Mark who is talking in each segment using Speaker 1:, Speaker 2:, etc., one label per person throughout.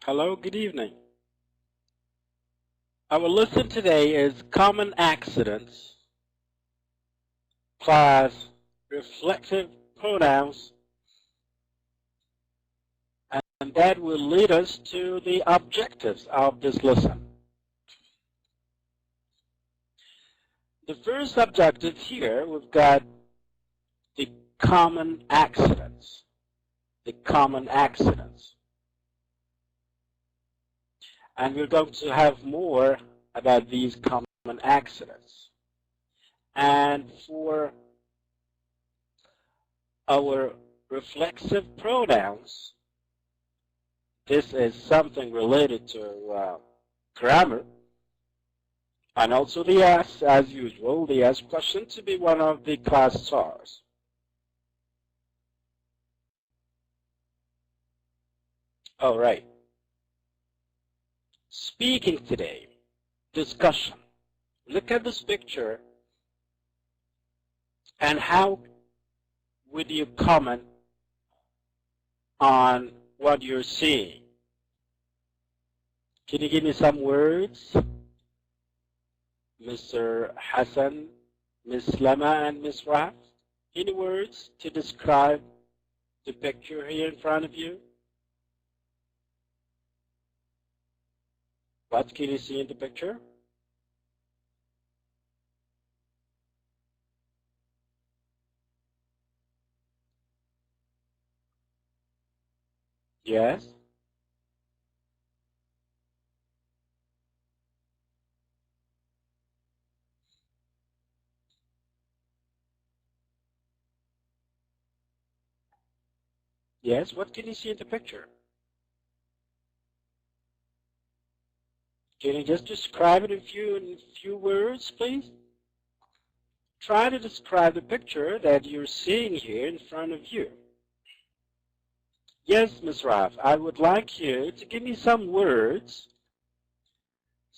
Speaker 1: Hello, good evening. Our lesson today is common accidents plus reflexive pronouns, and that will lead us to the objectives of this lesson. The first objective here, we've got the common accidents. The common accidents. And we're going to have more about these common accidents. And for our reflexive pronouns, this is something related to grammar. And also the S, as usual, the S question to be one of the class stars. All right. Speaking today, discussion. Look at this picture and how would you comment on what you're seeing? Can you give me some words? Mr. Hassan, Ms. Lama, and Ms. Raf? Any words to describe the picture here in front of you? What can you see in the picture? Yes? Yes, what can you see in the picture? Can you just describe it in few words, please? Try to describe the picture that you're seeing here in front of you. Yes, Ms. Raf, I would like you to give me some words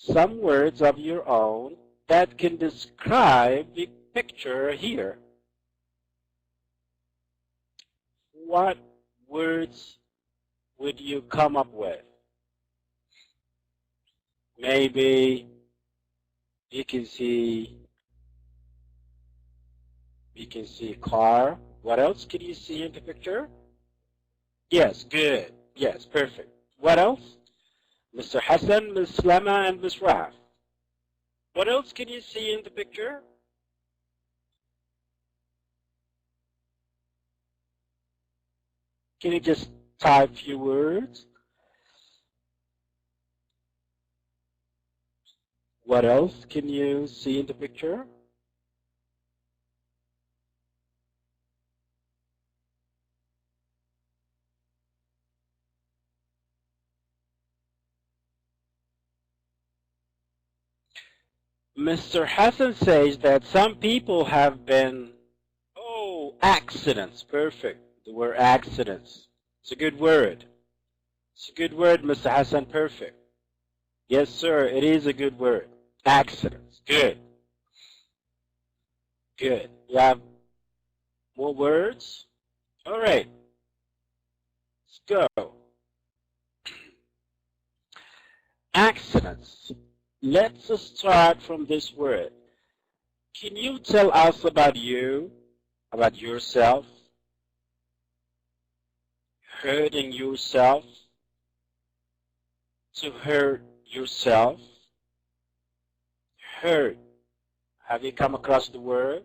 Speaker 1: of your own that can describe the picture here. What words would you come up with? Maybe you can see a car. What else can you see in the picture? Yes, good. Yes, perfect. What else? Mr. Hassan, Ms. Lama, and Ms. Raf. What else can you see in the picture? Can you just type a few words? What else can you see in the picture? Mr. Hassan says that some people have been, accidents. Perfect. The word accidents. It's a good word. It's a good word, Mr. Hassan. Perfect. Yes, sir. It is a good word. Accidents. Good. Good. You have more words? All right. Let's go. Accidents. Let's start from this word. Can you tell us about you, about yourself? Hurting yourself? To hurt yourself? Hurt. Have you come across the word?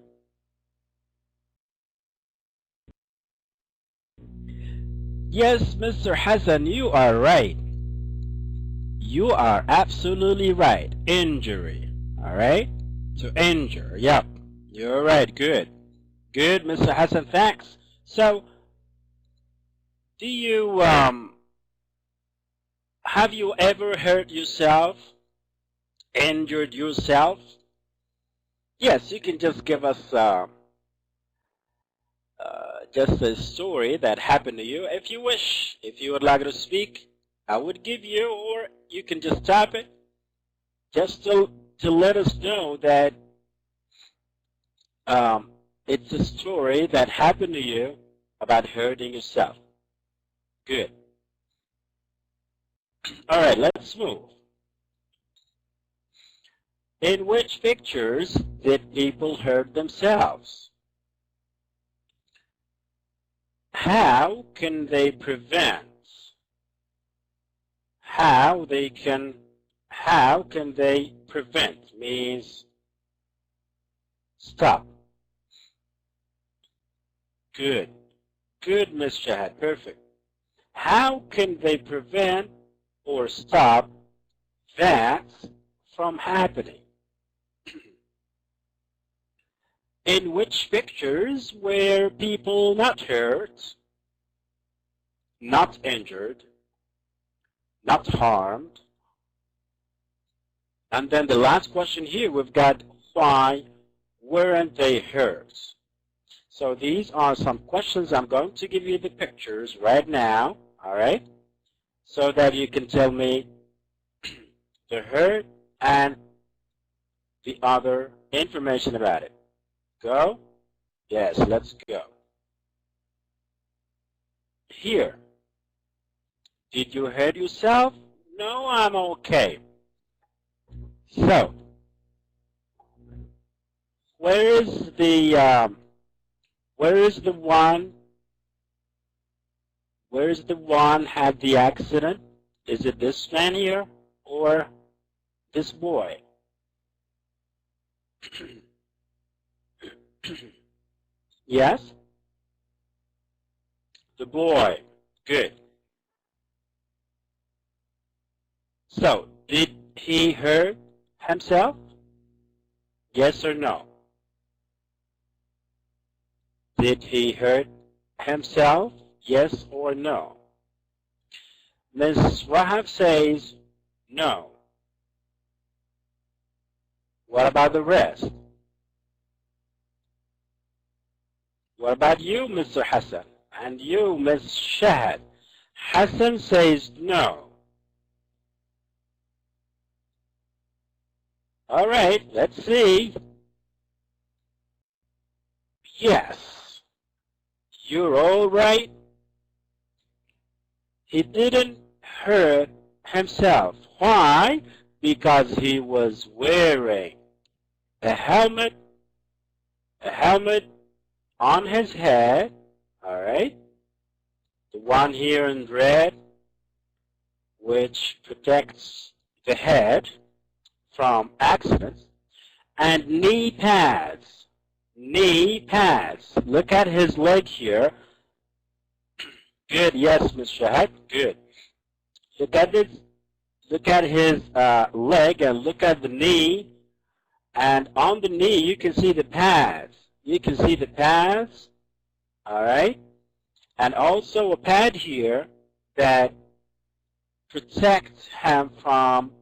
Speaker 1: Yes, Mr. Hassan, you are right. You are absolutely right. Injury. All right? To injure. Yep. You're right. Good. Good, Mr. Hassan. Thanks. So, do you, have you ever hurt yourself? Injured yourself? Yes, you can just give us just a story that happened to you. If you wish, if you would like to speak, I would give you, or you can just type it, just to let us know that It's a story that happened to you about hurting yourself. Good. All right, let's move. In which pictures did people hurt themselves? How can they prevent? How can they prevent means stop. Good. Good, Ms. Shahad. Perfect. How can they prevent or stop that from happening? In which pictures were people not hurt, not injured, not harmed? And then the last question here, we've got why weren't they hurt? So these are some questions. I'm going to give you the pictures right now, all right? So that you can tell me the hurt and the other information about it. Go? Yes, let's go. Here. Did you hurt yourself? No, I'm okay. So, where is the one had the accident? Is it this man here or this boy? Yes? The boy. Good. So, did he hurt himself? Yes or no? Did he hurt himself? Yes or no? Ms. Wahab says no. What about the rest? What about you, Mr. Hassan? And you, Ms. Shahad? Hassan says no. All right, let's see. Yes. You're all right. He didn't hurt himself. Why? Because he was wearing a helmet on his head, all right? The one here in red, which protects the head from accidents, and knee pads. Knee pads. Look at his leg here. Good, yes, Ms. Shahad, good. Look at this. Look at his leg and look at the knee. And on the knee, you can see the pads. You can see the pads, all right? And also a pad here that protects him from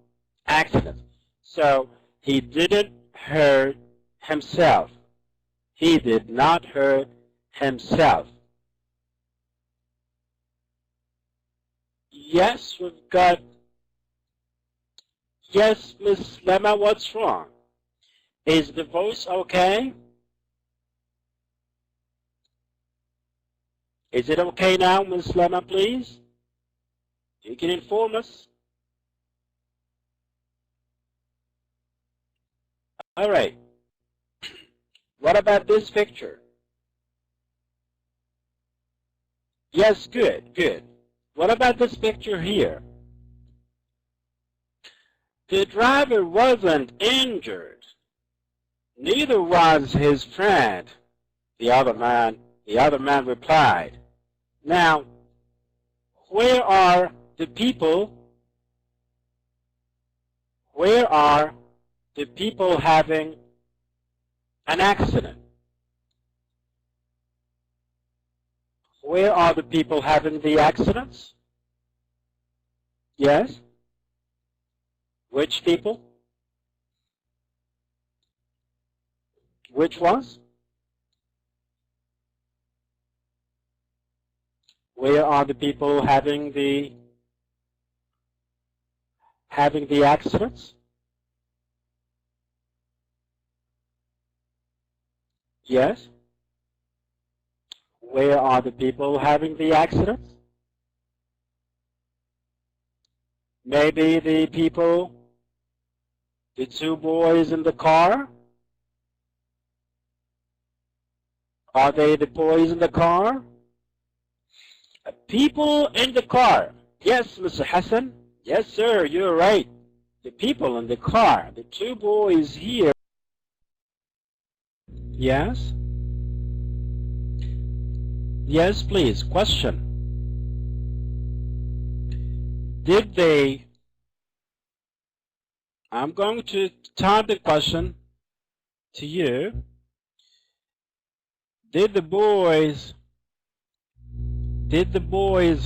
Speaker 1: accidents. So he didn't hurt himself. He did not hurt himself. Yes, we've got, yes, Miss Lema, what's wrong? Is the voice okay? Is it okay now, Miss Lema, please? You can inform us. All right. What about this picture? Yes, good, good. What about this picture here? The driver wasn't injured. Neither was his friend. The other man replied. Now, where are the people? Where are the people having an accident? Where are the people having the accidents? Yes? Which people? Which ones? Where are the people having the accidents? Yes? Where are the people having the accidents? Maybe the people, the two boys in the car? Are they the boys in the car? People in the car. Yes, Mr. Hassan. Yes, sir, you're right. The people in the car, the two boys here. Yes? Yes, please. Question. Did they... I'm going to type the question to you. Did the boys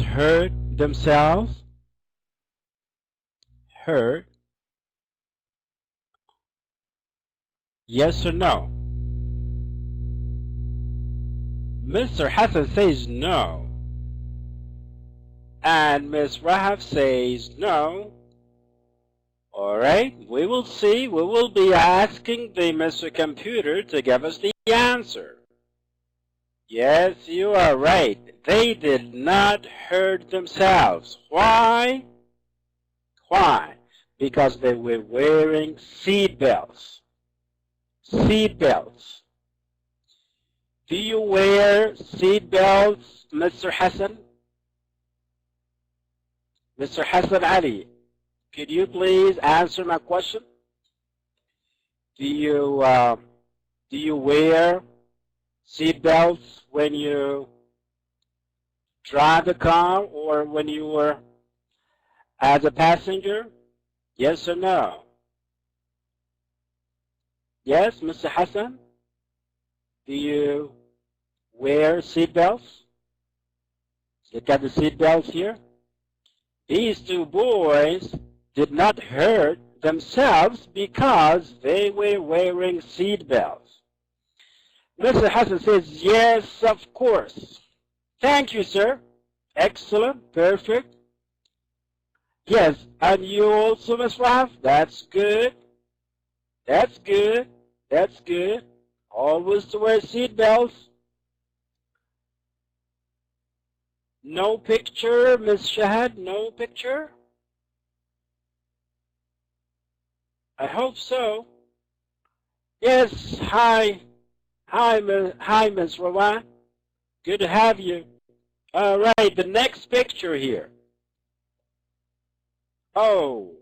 Speaker 1: hurt themselves? Hurt? Yes or no? Mr. Hassan says no. And Ms. Rahaf says no. Alright, we will see. We will be asking the Mr. Computer to give us the answer. Yes, you are right. They did not hurt themselves. Why? Why? Because they were wearing seat belts. Seat belts. Do you wear seat belts, Mr. Hassan? Mr. Hassan Ali, could you please answer my question? Do you wear seat belts when you drive the car or when you were as a passenger? Yes or no? Yes, Mr. Hassan? Do you wear seat belts? Look at the seat belts here. These two boys did not hurt themselves because they were wearing seat belts. Mr. Hassan says, yes, of course. Thank you, sir. Excellent. Perfect. Yes, and you also, Ms. Raf? That's good. That's good. That's good. Always to wear seat belts. No picture, Ms. Shahad? No picture? I hope so. Yes, hi. Hi, Ms. Rawan. Good to have you. All right, the next picture here. Oh,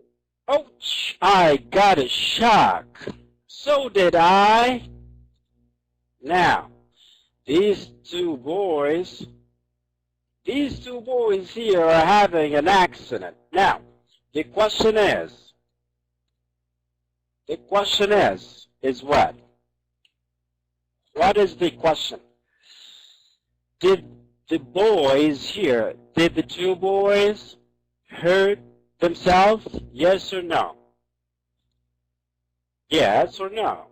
Speaker 1: ouch, I got a shock. So did I. Now, these two boys here are having an accident. Now, the question is what? What is the question? Did the two boys hurt themselves? Yes or no? Yes or no?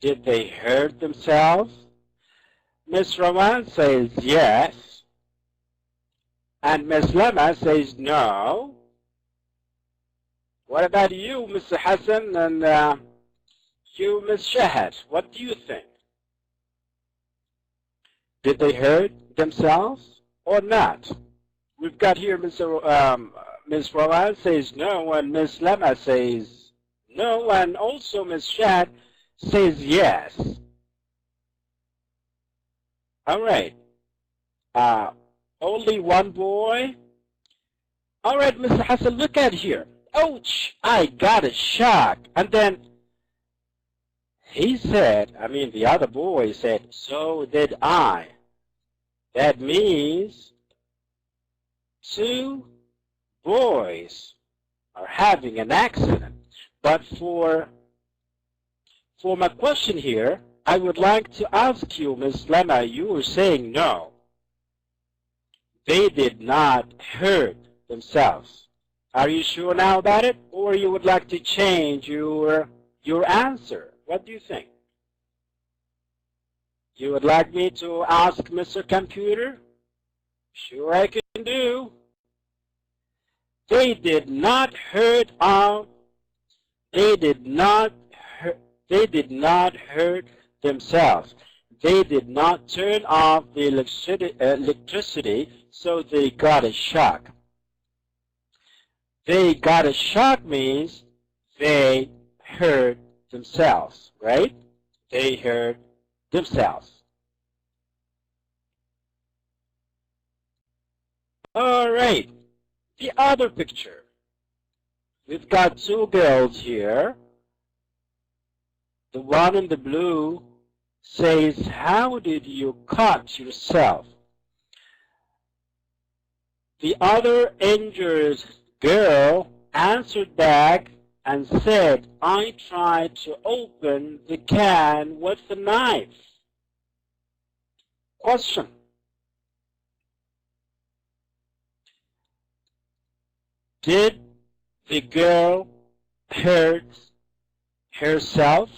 Speaker 1: Did they hurt themselves? Miss Roman says yes. And Miss Lema says no. What about you, Mr. Hassan, and you, Miss Shahad? What do you think? Did they hurt themselves or not? We've got here Miss Roman says no, and Miss Lema says no, and also Miss Shahad says yes. All right. Only one boy. All right, Mr. Hassan, look at here. Ouch, I got a shock. And then he said, the other boy said, so did I. That means two boys are having an accident. But for my question here, I would like to ask you, Ms. Lema, you were saying no. They did not hurt themselves. Are you sure now about it? Or you would like to change your answer? What do you think? You would like me to ask Mr. Computer? Sure I can do. They did not hurt themselves. They did not turn off the electricity, so they got a shock. They got a shock means they hurt themselves, right? They hurt themselves. All right, the other picture. We've got two girls here. The one in the blue says, "How did you cut yourself?" The other injured girl answered back and said, "I tried to open the can with a knife." Question. Did the girl hurt herself?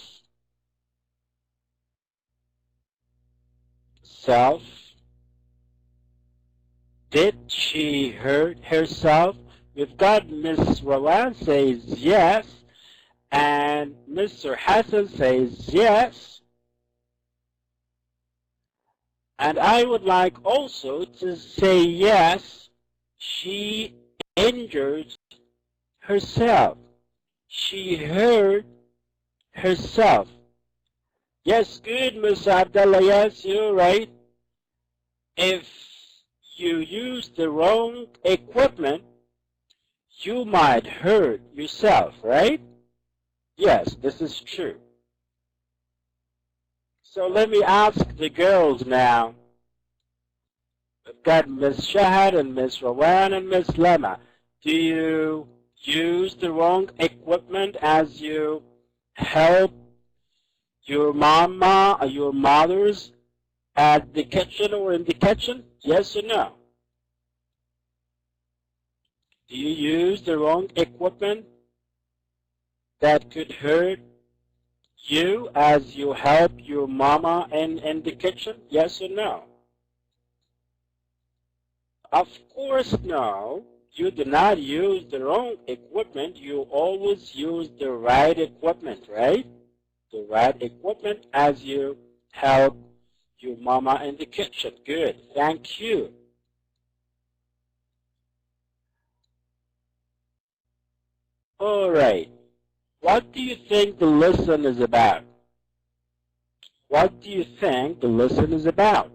Speaker 1: Did she hurt herself? We've got Miss Rawan says yes, and Mr. Hassan says yes. And I would like also to say yes, she injured herself. She hurt herself. Yes, good, Mr. Abdullah. Yes, you're right. If you use the wrong equipment, you might hurt yourself, right? Yes, this is true. So let me ask the girls now. We've got Miss Shahad and Miss Rawan and Miss Lema. Do you use the wrong equipment as you help your mama or your mothers at the kitchen or in the kitchen? Yes or no? Do you use the wrong equipment that could hurt you as you help your mama in the kitchen? Yes or no? Of course no. You do not use the wrong equipment. You always use the right equipment, right? The right equipment as you help your mama in the kitchen. Good. Thank you. All right. What do you think the lesson is about? What do you think the lesson is about?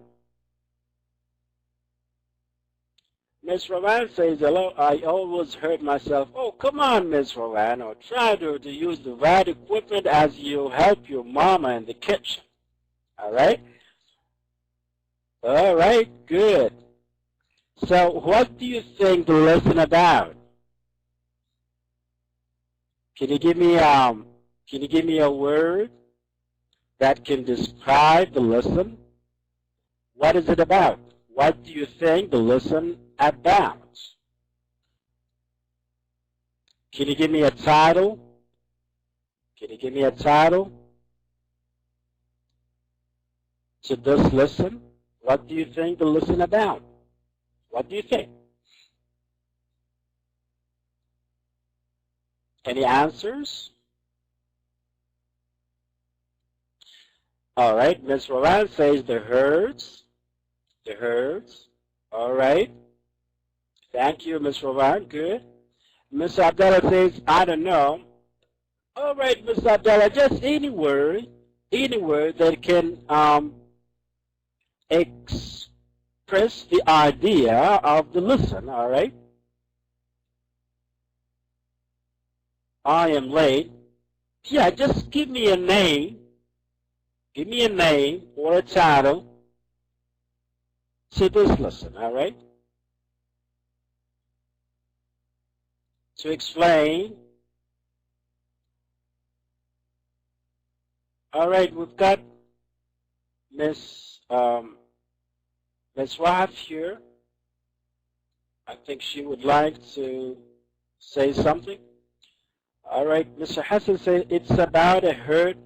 Speaker 1: Miss Rowan says, "Hello, I always hurt myself." Oh, come on, Miss Rowan, or try to use the right equipment as you help your mama in the kitchen. All right? All right, good. So what do you think the lesson about? Can you give me a word that can describe the lesson? What is it about? What do you think the lesson about? Can you give me a title? Can you give me a title to this lesson? What do you think the lesson about? What do you think? Any answers? All right, Ms. Rowan says the herds. The herds. All right. Thank you, Ms. Rowan. Good. Ms. Abdallah says, I don't know. All right, Ms. Abdallah, just any word that can express the idea of the lesson, all right? I am late. Yeah, just give me a name. Give me a name or a title to this lesson, all right? To explain. All right, we've got Miss Wahab here. I think she would like to say something. All right, Mr. Hassan said it's about a hurt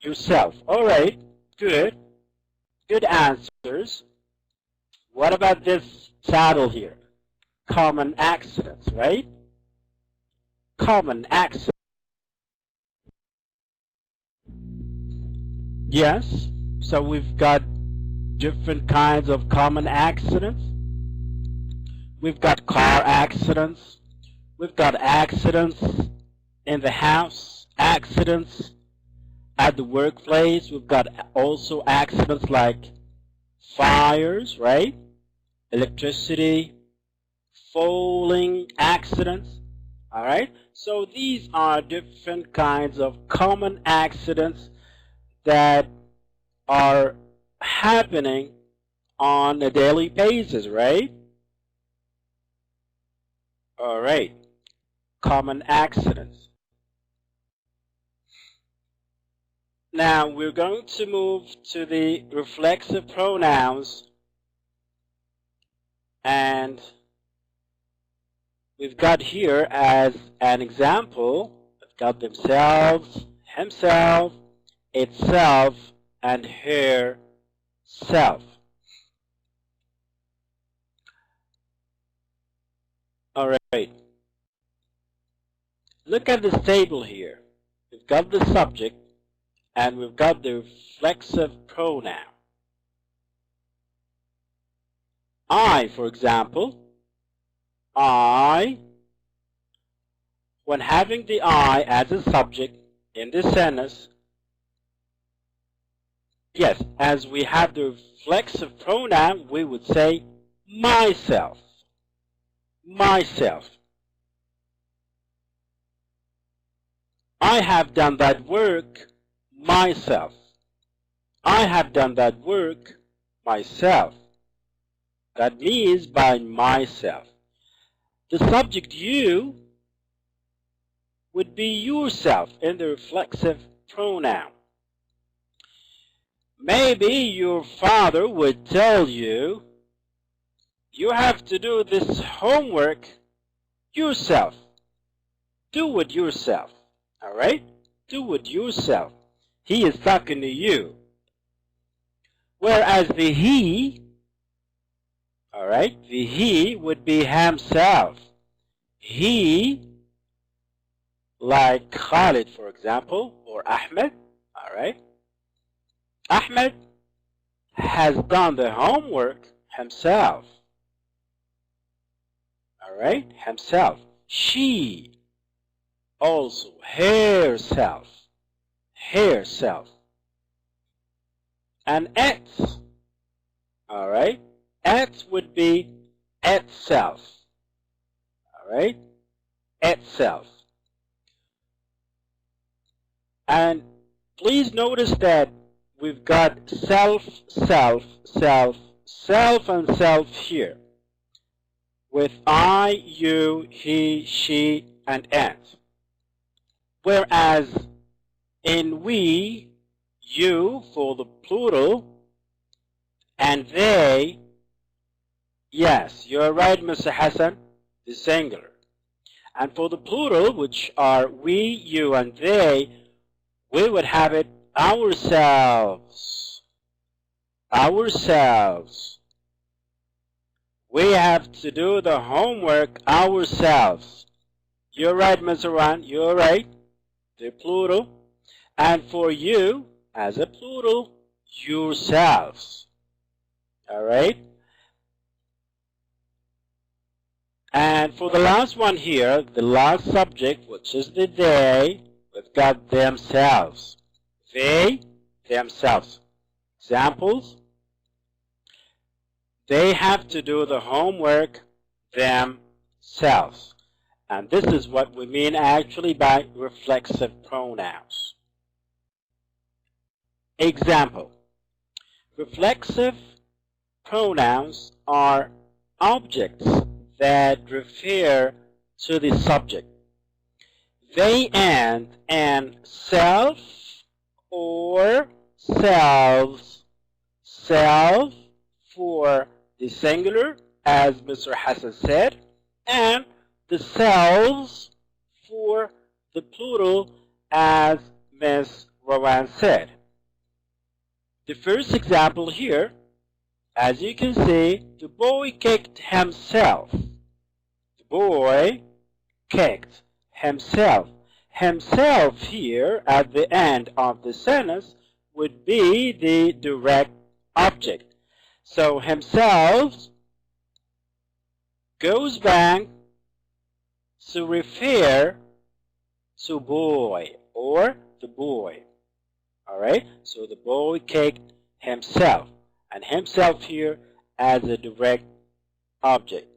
Speaker 1: yourself. All right, good. Good answers. What about this title here? Common accidents, right? Common accidents. Yes, So we've got different kinds of common accidents. We've got car accidents. We've got accidents in the house, accidents at the workplace. We've got also accidents like fires, right? Electricity, falling accidents. All right? So these are different kinds of common accidents that are happening on a daily basis, right? All right. Common accidents. Now we're going to move to the reflexive pronouns, and we've got here as an example, we've got themselves, himself, itself, and herself. All right. Look at this table here. We've got the subject and we've got the reflexive pronoun. I, for example, I, when having the I as a subject in this sentence, yes, as we have the reflexive pronoun, we would say myself. Myself. I have done that work myself. I have done that work myself. That means by myself. The subject you would be yourself in the reflexive pronoun. Maybe your father would tell you, you have to do this homework yourself. Do it yourself. All right? Do it yourself. He is talking to you. Whereas the he, all right, the he would be himself. He, like Khalid, for example, or Ahmed, all right? Ahmed has done the homework himself. All right? Himself. She also, herself. Herself. And it, all right? It would be itself. All right? Itself. And please notice that we've got self, self, self, self, and self here, with I, you, he, she, and it. Whereas in we, you for the plural, and they, yes, you're right, Mr. Hassan, the singular. And for the plural, which are we, you, and they, we would have it ourselves. Ourselves. We have to do the homework ourselves. You're right, Mr. Ran, you're right. The plural. And for you, as a plural, yourselves. All right? And for the last one here, the last subject, which is the they, we've got themselves. They, themselves. Examples. They have to do the homework themselves. And this is what we mean actually by reflexive pronouns. Example. Reflexive pronouns are objects that refer to the subject. They end in self or selves. Self for the singular, as Mr. Hassan said, and the selves for the plural, as Ms. Rawan said. The first example here, as you can see, the boy kicked himself. The boy kicked himself. Himself here at the end of the sentence would be the direct object. So himself goes back to refer to boy or the boy. Alright, so the boy kicked himself, and himself here as a direct object.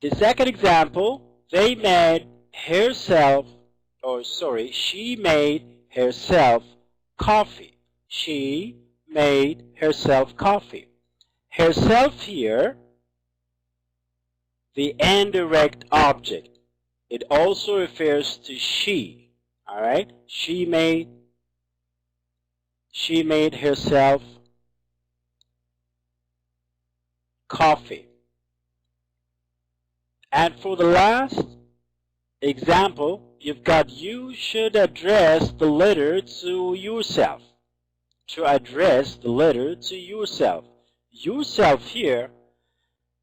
Speaker 1: The second example, they made herself, she made herself coffee. She made herself coffee. Herself here, the indirect object. It also refers to she. Alright? She made herself coffee. And for the last example, you've got you should address the letter to yourself. To address the letter to yourself. Yourself here,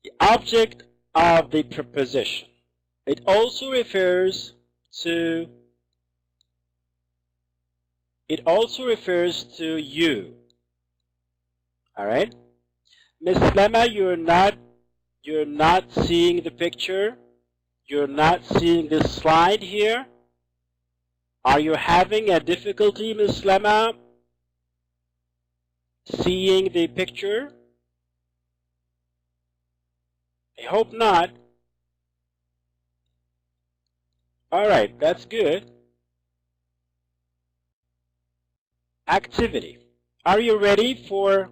Speaker 1: the object of the preposition. It also refers to you. Alright? Miss Lema, you're not seeing the picture. You're not seeing the slide here. Are you having a difficulty, Miss Lema, seeing the picture? I hope not. Alright, that's good. Activity. Are you ready for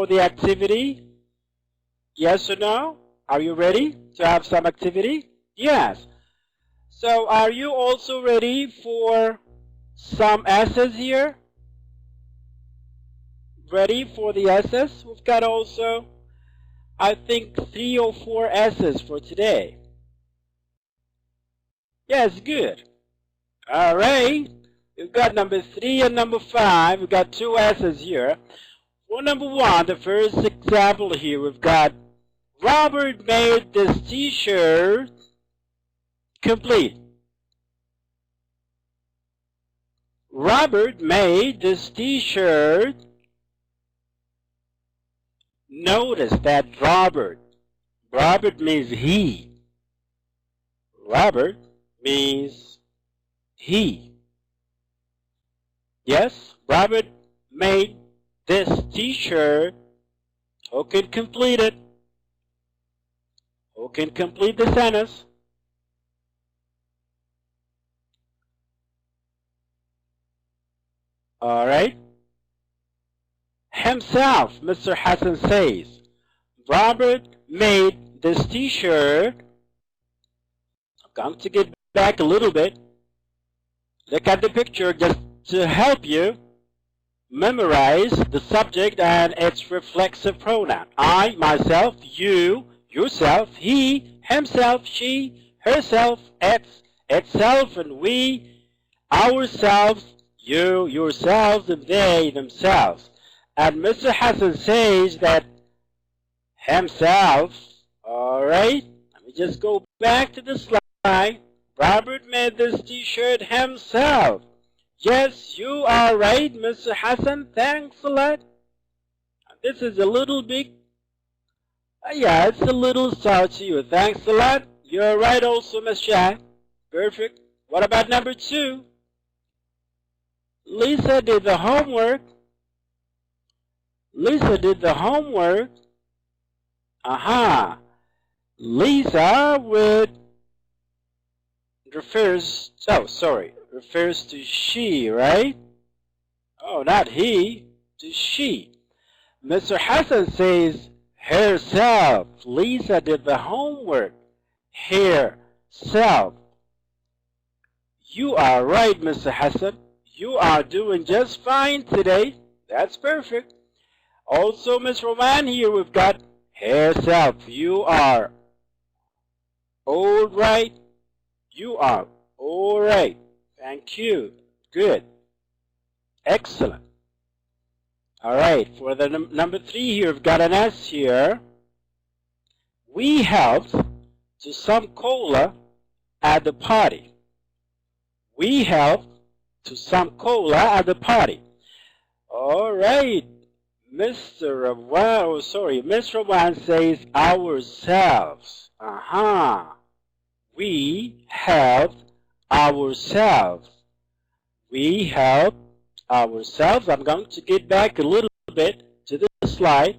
Speaker 1: the activity? Yes or no? Are you ready to have some activity? Yes. So are you also ready for some essays here? Ready for the essays? We've got also, I think, 3 or 4 essays for today. Yes, good. All right. We've got number 3 and number 5. We've got 2 essays here. For number 1, the first example here, we've got Robert made this t-shirt complete. Robert made this t-shirt. Notice that Robert means he. Robert means he. Yes, Robert made this t-shirt. Who can complete it? Who can complete the sentence? Alright. Himself, Mr. Hassan says, Robert made this t-shirt. I'm going to get back a little bit. Look at the picture just to help you memorize the subject and its reflexive pronoun. I, myself, you, yourself, he, himself, she, herself, its, itself, and we, ourselves, you, yourselves, and they, themselves. And Mr. Hassan says that himself, alright, let me just go back to the slide. Robert made this t-shirt himself. Yes, you are right, Mr. Hassan. Thanks a lot. This is a little big. Yeah, it's a little sour to you. Thanks a lot. You're right also, Miss Shah. Perfect. What about number 2? Lisa did the homework. Lisa did the homework. Aha. Lisa refers to she, right? Oh, not he, to she. Mr. Hassan says herself. Lisa did the homework. Herself. You are right, Mr. Hassan. You are doing just fine today. That's perfect. Also, Miss Roman, here we've got herself. You are all right. You are all right. Thank you. Good. Excellent. All right. For the number 3 here, we've got an S here. We helped to some cola at the party. We helped to some cola at the party. All right. Mr. Rawan says ourselves. We helped ourselves. We helped ourselves. I'm going to get back a little bit to this slide.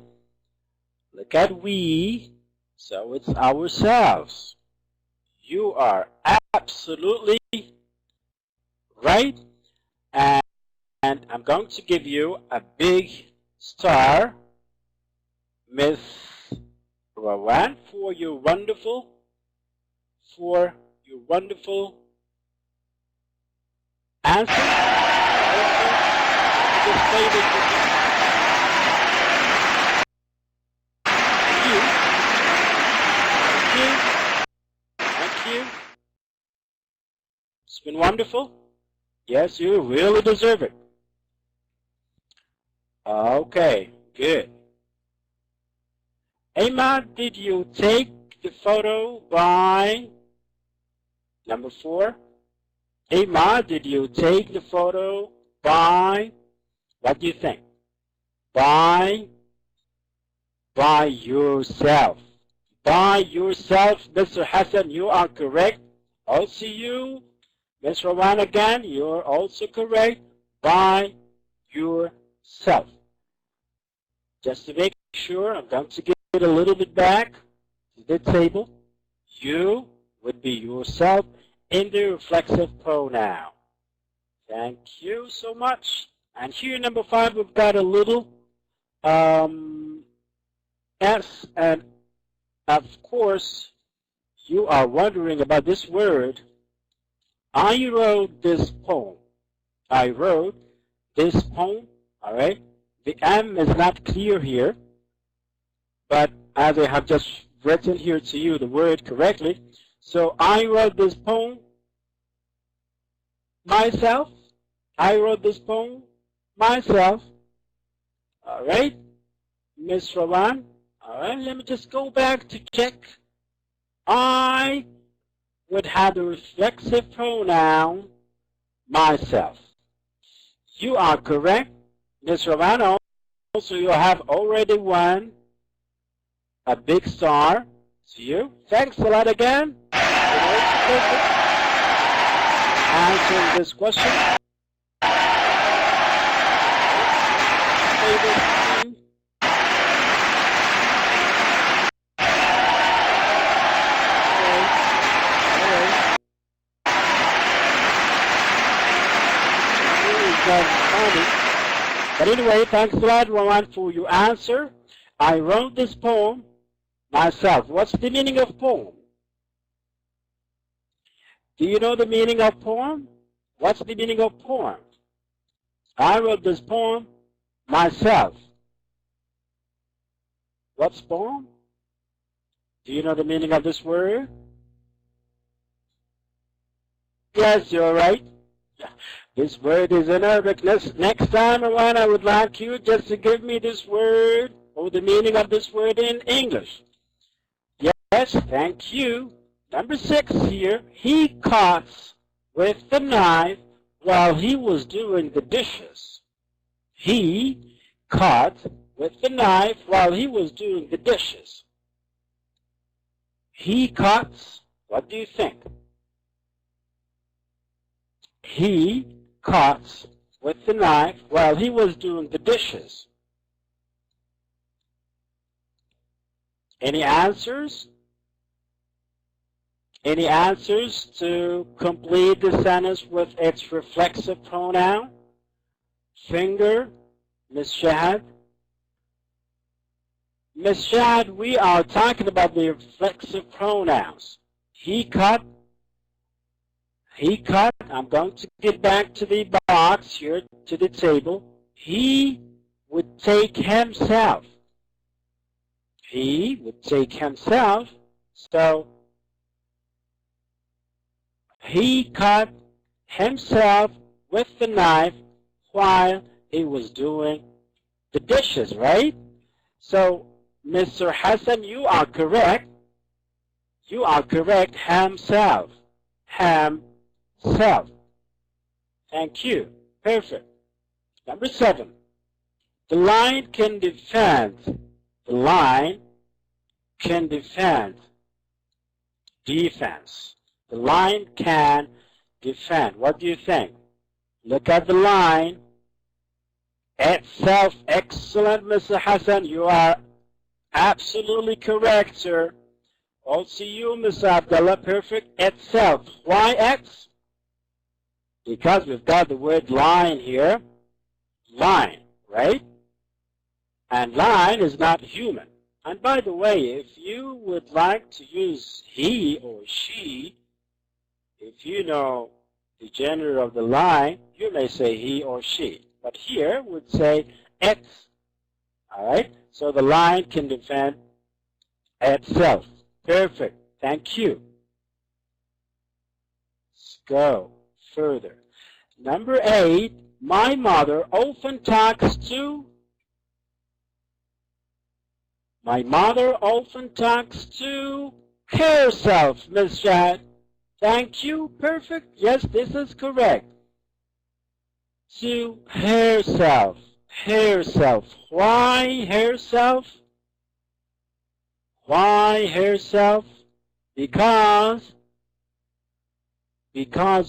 Speaker 1: Look at we. So it's ourselves. You are absolutely right. And I'm going to give you a big star, Miss Rawan, for your wonderful answer. Thank you. It's been wonderful. Yes, you really deserve it. Okay, good. Emma, did you take the photo by number 4? Emma, did you take the photo by, what do you think? By yourself. By yourself, Mr. Hassan, you are correct. Also you, Ms. Rawan again, you're also correct. By yourself. Just to make sure, I'm going to get a little bit back to the table. You would be yourself in the reflexive pronoun. Thank you so much. And here, number 5, we've got a little S, and of course, you are wondering about this word. I wrote this poem. I wrote this poem, all right? The M is not clear here, but as I have just written here to you the word correctly, so I wrote this poem myself. I wrote this poem myself. All right, Miss Rawan. All right, let me just go back to check. I would have the reflexive pronoun myself. You are correct, Miss Rawan. Also, you have already won a big star to you. Thanks a lot again. Answering this question. But anyway, thanks a lot, Rawan, for your answer. I wrote this poem myself. What's the meaning of poem? Do you know the meaning of poem? What's the meaning of poem? I wrote this poem myself. What's poem? Do you know the meaning of this word? Yes, you're right. This word is in Arabic. Next time around, I would like you just to give me this word or the meaning of this word in English. Yes, thank you. Number 6 here. He cuts with the knife while he was doing the dishes. He cut with the knife while he was doing the dishes. He cuts. What do you think? He cuts with the knife while he was doing the dishes. Any answers? Any answers to complete the sentence with its reflexive pronoun? Finger, Miss Shahad. Miss Shahad, we are talking about the reflexive pronouns. He cut. He cut. I'm going to get back to the box here, to the table. He would take himself. He would take himself. So, he cut himself with the knife while he was doing the dishes, right? So, Mr. Hassan, you are correct. You are correct. Himself. Himself. Thank you. Perfect. Number 7. The line can defend. The line can defend. Defense. The line can defend. What do you think? Look at the line itself. Excellent, Mr. Hassan. You are absolutely correct, sir. Also you, Mr. Abdullah. Perfect. Itself. Why X? Because we've got the word line here. Line, right? And line is not human. And by the way, if you would like to use he or she, if you know the gender of the line, you may say he or she. But here would say X. Alright? So the line can defend itself. Perfect. Thank you. Let's go further. Number 8. My mother often talks to. My mother often talks to herself, Ms. Shad. Thank you. Perfect. Yes, this is correct. To herself. Herself. Why herself? Why herself? Because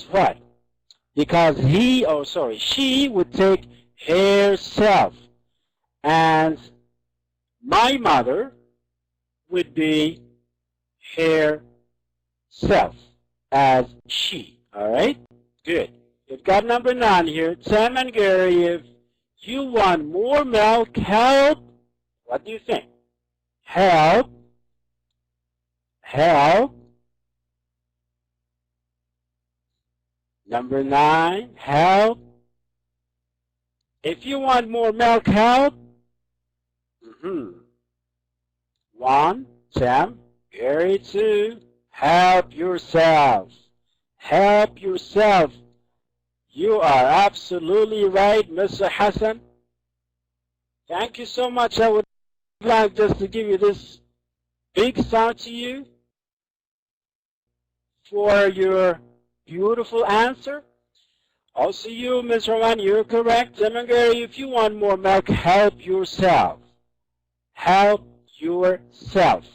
Speaker 1: what? Because she would take herself. And my mother would be herself as she. Alright? Good. You've got number 9 here. Sam and Gary, if you want more milk, help. What do you think? Help. Help. Number 9, help. If you want more milk, help. 1, Sam. Gary, 2. Help yourself. Help yourself. You are absolutely right, Mr. Hassan. Thank you so much. I would like just to give you this big shout to you for your beautiful answer. Also you, Ms. Rowan, you're correct. Sam and Gary, if you want more milk, help yourself. Help yourself.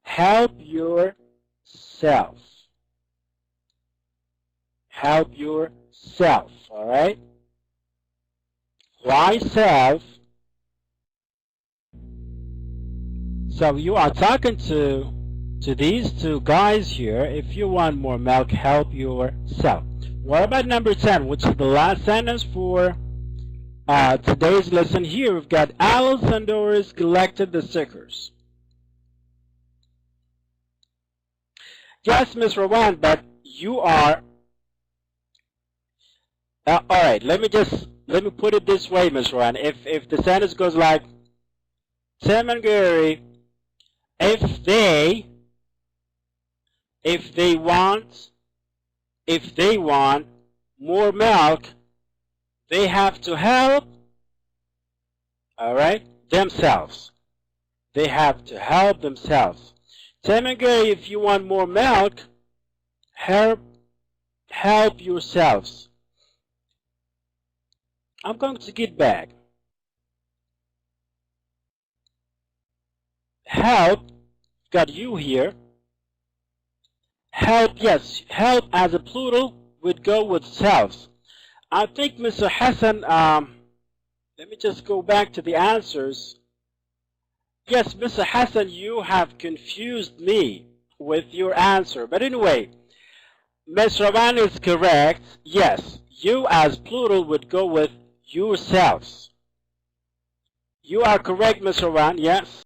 Speaker 1: Help yourself. Help yourself. Alright? Why self? So you are talking to these two guys here. If you want more milk, help yourself. What about number 10, which is the last sentence for today's lesson? Here we've got Alice and Doris collected the stickers. Yes, Miss Rowan, but you are alright, let me put it this way, Miss Rowan. If the sentence goes like, Sam and Gary, if they want more milk, they have to help, alright, themselves. They have to help themselves. Sam and Gary, if you want more milk, help yourselves. I'm going to get back. Help, got you here. Help, yes, help as a plural would go with selves. I think, Mr. Hassan, let me just go back to the answers. Yes, Mr. Hassan, you have confused me with your answer. But anyway, Ms. Ravan is correct. Yes, you as plural would go with yourselves. You are correct, Ms. Ravan, yes.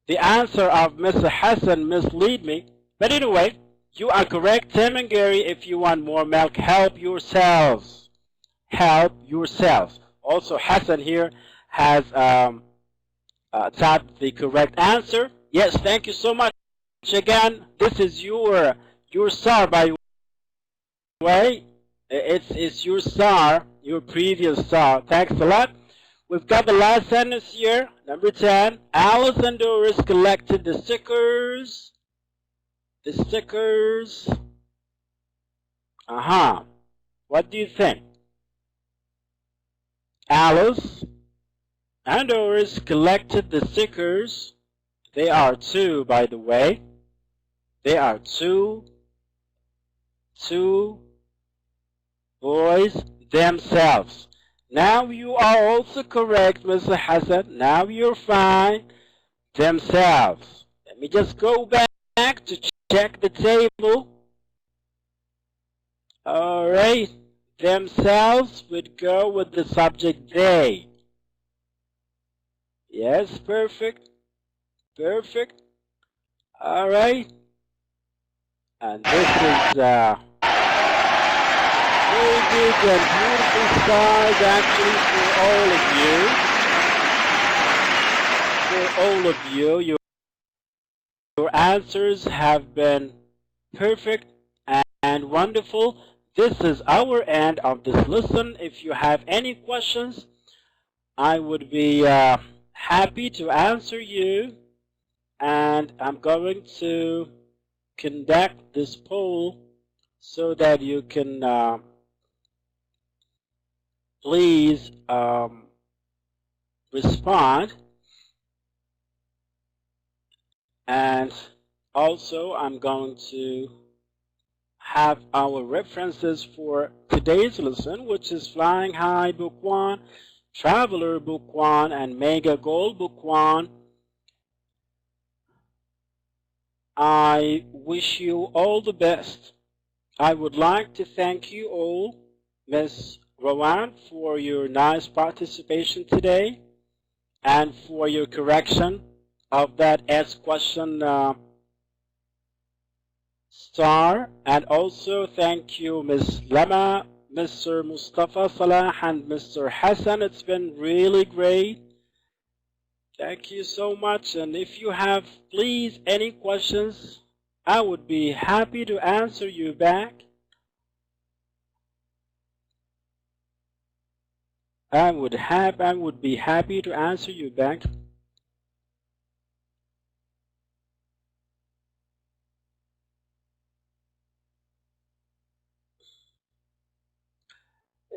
Speaker 1: The answer of Mr. Hassan mislead me. But anyway, you are correct. Tim and Gary, if you want more milk, help yourselves. Help yourselves. Also, Hassan here has typed the correct answer. Yes, thank you so much. Again, this is your star, by the way. It's your star, your previous star. Thanks a lot. We've got the last sentence here, number 10. Alice and Doris collected the stickers. The stickers. What do you think? Alice and Doris collected the stickers. They are two, by the way. They are two boys themselves. Now you are also correct, Mr. Hassan. Now you're fine. Themselves. Let me just go back to check the table. Alright. Themselves would go with the subject they. Yes, perfect. Perfect. Alright. And this is very good and beautiful stars actually for all of you. Your answers have been perfect and wonderful. This is our end of this lesson. If you have any questions, I would be happy to answer you. And I'm going to conduct this poll so that you can please respond. And also I'm going to have our references for today's lesson, which is Flying High Book 1, Traveler Book 1, and Mega Goal Book 1. I wish you all the best. I would like to thank you all, Ms. Rowan, for your nice participation today and for your correction of that S question star. And also thank you, Ms. Lama, Mr. Mustafa Salah, and Mr. Hassan. It's been really great. Thank you so much. And if you have, please, any questions, I would be happy to answer you back. I would be happy to answer you back.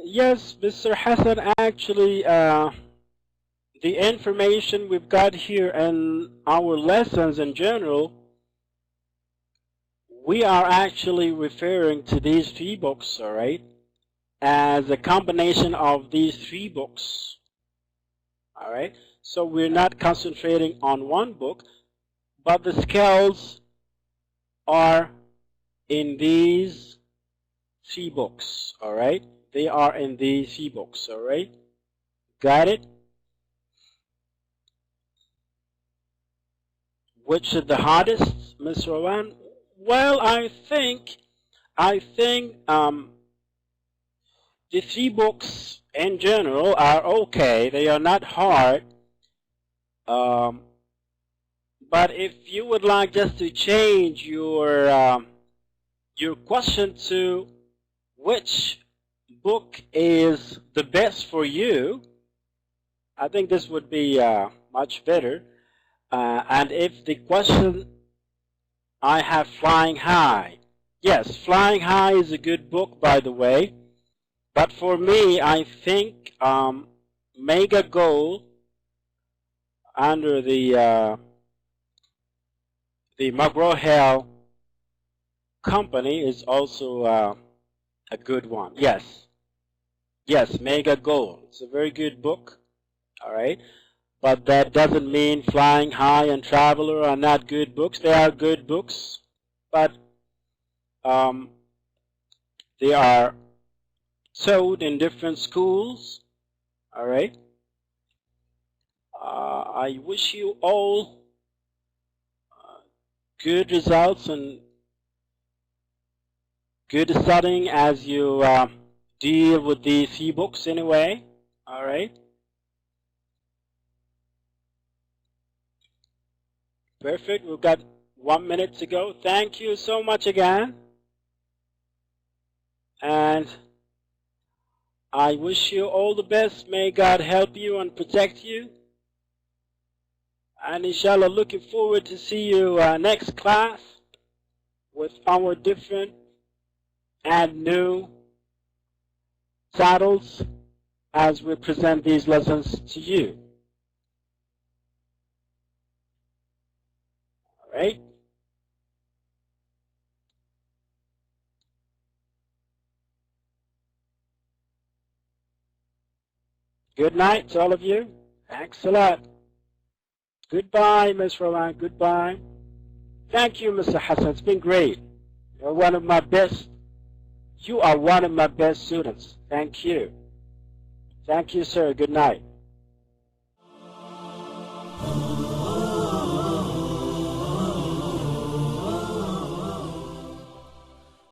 Speaker 1: Yes, Mr. Hassan, actually, the information we've got here in our lessons in general, we are actually referring to these three books, all right, as a combination of these three books, all right? So we're not concentrating on one book, but the skills are in these three books, all right? They are in these three books, all right? Got it? Which is the hardest, Ms. Rowan? Well, I think the three books in general are okay. They are not hard. But if you would like just to change your question to which book is the best for you, I think this would be much better. And if the question I have Flying High, yes, Flying High is a good book, by the way. But for me, I think Mega Goal under the McGraw-Hill company is also a good one. Yes, yes, Mega Goal. It's a very good book. All right. But that doesn't mean Flying High and Traveler are not good books. They are good books, but they are taught in different schools. All right. I wish you all good results and good studying as you deal with these e-books anyway. All right. Perfect. We've got 1 minute to go. Thank you so much again. And I wish you all the best. May God help you and protect you. And inshallah, looking forward to see you next class with our different and new subtitles as we present these lessons to you. All right? Good night to all of you. Thanks a lot. Goodbye, Ms. Rowan. Goodbye. Thank you, Mr. Hassan. It's been great. You're one of my best. You are one of my best students. Thank you. Thank you, sir. Good night.